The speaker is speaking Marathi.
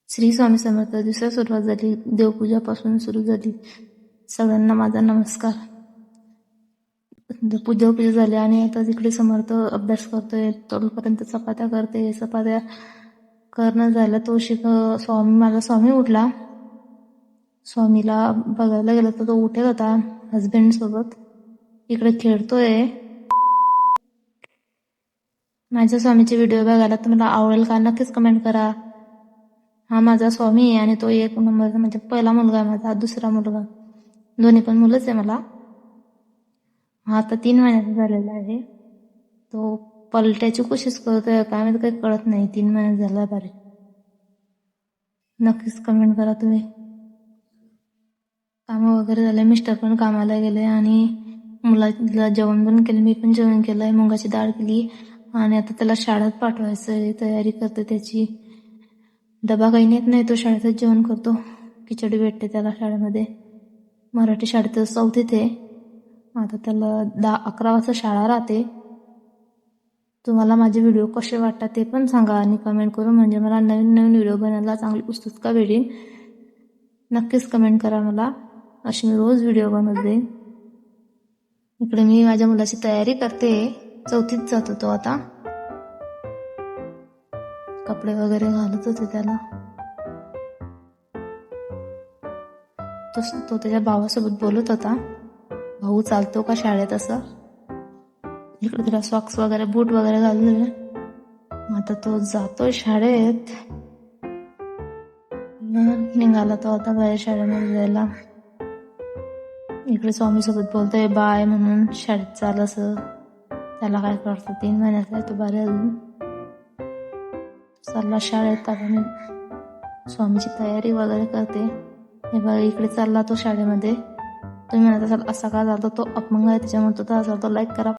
श्री स्वामी समर्थ. दुसऱ्या सुरुवात झाली, देवपूजापासून सुरू झाली. सगळ्यांना माझा नमस्कार. पूजा झाली आणि आता तिकडे समर्थ अभ्यास करतोय. तोपर्यंत चपात्या करते. चपात्या करणं झालं तो माझा स्वामी उठला. स्वामीला बघायला गेलं तर तो उठेल होता हजबंड सोबत. इकडे खेळतोय. माझ्या स्वामीचे व्हिडिओ बघायला तुम्हाला आवडेल का नक्कीच कमेंट करा. हा माझा स्वामी आहे आणि तो एक नंबर म्हणजे पहिला मुलगा आहे माझा, दुसरा मुलगा, दोन्ही पण मुलंच आहे मला. हा आता 3 महिन्याचा झालेला आहे. तो पलटायची कोशिश करतोय काय माहिती, काही कळत नाही. 3 महिन्यात झाला बारीक. नक्कीच कमेंट करा तुम्ही. कामं वगैरे झाले, मिस्टर पण कामाला गेले आणि मुलाला जेवण पण केलं, मी पण जेवण केलंय. मुगाची डाळ केली आणि आता त्याला शाळेत पाठवायचंय, तयारी करते त्याची. डबा काही नेत नाही, तो शाळेतच जेवण करतो. खिचडी भेटते त्याला शाळेमध्ये. मराठी शाळेत 4थीत आहे. आता त्याला 10-11 वाजता शाळा राहते. तुम्हाला माझे व्हिडिओ कसे वाटतात ते पण सांगा आणि कमेंट करून, म्हणजे मला नवीन नवीन व्हिडिओ बनायला चांगली उत्सुकता भेटेल. नक्कीच कमेंट करा मला, अशी मी रोज व्हिडिओ बनवत जाईन. इकडे मी माझ्या मुलाची तयारी करते. 4थीत जातो तो आता. कपडे वगैरे घालत होते त्याला. तो त्याच्या भावासोबत बोलत होता, भाऊ चालतो का शाळेत असं. इकडे त्याला सॉक्स वगैरे बूट वगैरे घालले. आता तो जातोय शाळेत. निघाला तो आता बाहेर शाळेमध्ये जायला. इकडे स्वामी सोबत बोलतोय बाय म्हणून, शाळेत चाल असं. त्याला काय कळतं, 3 महिन्याचा आहे तो बाहेर अजून. चालला शाळेत. आता मी स्वामीची तयारी वगैरे करते. हे बघा इकडे चालला तो शाळेमध्ये. तुम्ही म्हणत असाल असा का जातो, तो अपंग आहे त्याच्यामुळे तो लाईक करा.